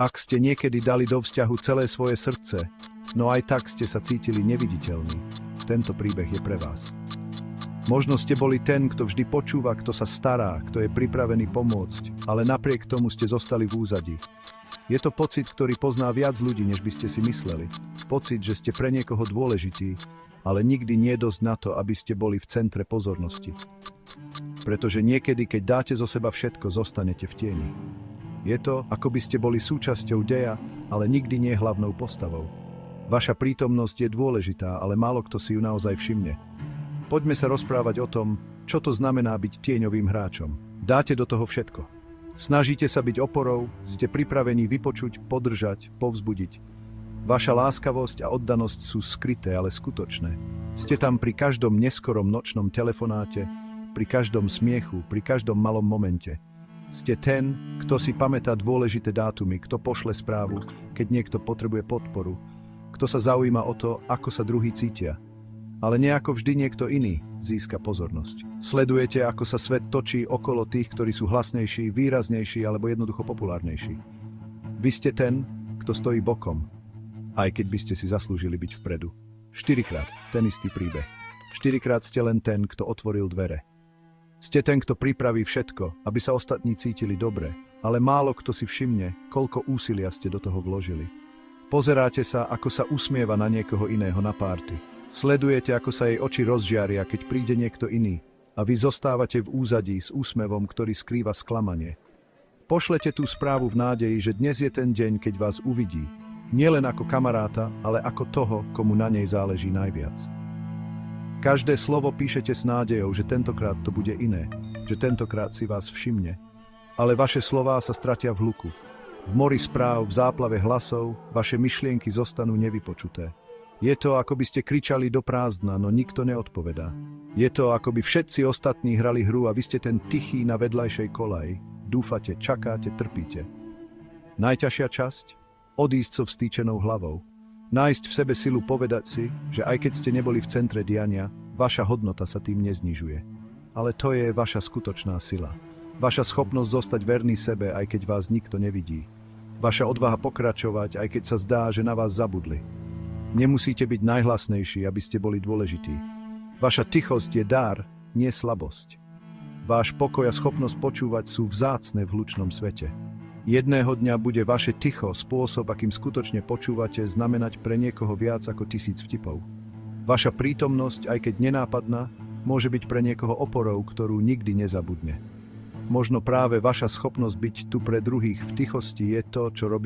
Ak ste niekedy dali do vzťahu celé svoje srdce, no aj tak ste sa cítili neviditeľní, tento príbeh je pre vás. Možno ste boli ten, kto vždy počúva, kto sa stará, kto je pripravený pomôcť, ale napriek tomu ste zostali v úzadí. Je to pocit, ktorý pozná viac ľudí, než by ste si mysleli. Pocit, že ste pre niekoho dôležití, ale nikdy nie dosť na to, aby ste boli v centre pozornosti. Pretože niekedy, keď dáte zo seba všetko, zostanete v tieni. Je to, ako by ste boli súčasťou deja, ale nikdy nie hlavnou postavou. Vaša prítomnosť je dôležitá, ale málo kto si ju naozaj všimne. Poďme sa rozprávať o tom, čo to znamená byť tieňovým hráčom. Dáte do toho všetko. Snažíte sa byť oporou, ste pripravení vypočuť, podržať, povzbudiť. Vaša láskavosť a oddanosť sú skryté, ale skutočné. Ste tam pri každom neskorom nočnom telefonáte, pri každom smiechu, pri každom malom momente. Ste ten, kto si pamätá dôležité dátumy, kto pošle správu, keď niekto potrebuje podporu, kto sa zaujíma o to, ako sa druhí cítia. Ale nejako vždy niekto iný získa pozornosť. Sledujete, ako sa svet točí okolo tých, ktorí sú hlasnejší, výraznejší alebo jednoducho populárnejší. Vy ste ten, kto stojí bokom, aj keď by ste si zaslúžili byť vpredu. 4-krát ten istý príbeh. 4-krát ste len ten, kto otvoril dvere. Ste ten, kto pripraví všetko, aby sa ostatní cítili dobre, ale málo kto si všimne, koľko úsilia ste do toho vložili. Pozeráte sa, ako sa usmieva na niekoho iného na párty. Sledujete, ako sa jej oči rozžiaria, keď príde niekto iný, a vy zostávate v úzadí s úsmevom, ktorý skrýva sklamanie. Pošlete tú správu v nádeji, že dnes je ten deň, keď vás uvidí, nielen ako kamaráta, ale ako toho, komu na nej záleží najviac. Každé slovo píšete s nádejou, že tentokrát to bude iné, že tentokrát si vás všimne. Ale vaše slová sa stratia v hluku. V mori správ, v záplave hlasov, vaše myšlienky zostanú nevypočuté. Je to, ako by ste kričali do prázdna, no nikto neodpovedá. Je to, ako by všetci ostatní hrali hru a vy ste ten tichý na vedľajšej kolaji. Dúfate, čakáte, trpíte. Najťažšia časť? Odísť so vstýčenou hlavou. Nájsť v sebe silu povedať si, že aj keď ste neboli v centre diania, vaša hodnota sa tým neznižuje. Ale to je vaša skutočná sila. Vaša schopnosť zostať verný sebe, aj keď vás nikto nevidí. Vaša odvaha pokračovať, aj keď sa zdá, že na vás zabudli. Nemusíte byť najhlasnejší, aby ste boli dôležití. Vaša tichosť je dar, nie slabosť. Váš pokoj a schopnosť počúvať sú vzácne v hlučnom svete. Jedného dňa bude vaše ticho, spôsob, akým skutočne počúvate, znamenať pre niekoho viac ako 1000 vtipov. Vaša prítomnosť, aj keď nenápadná, môže byť pre niekoho oporou, ktorú nikdy nezabudne. Možno práve vaša schopnosť byť tu pre druhých v tichosti je to, čo robí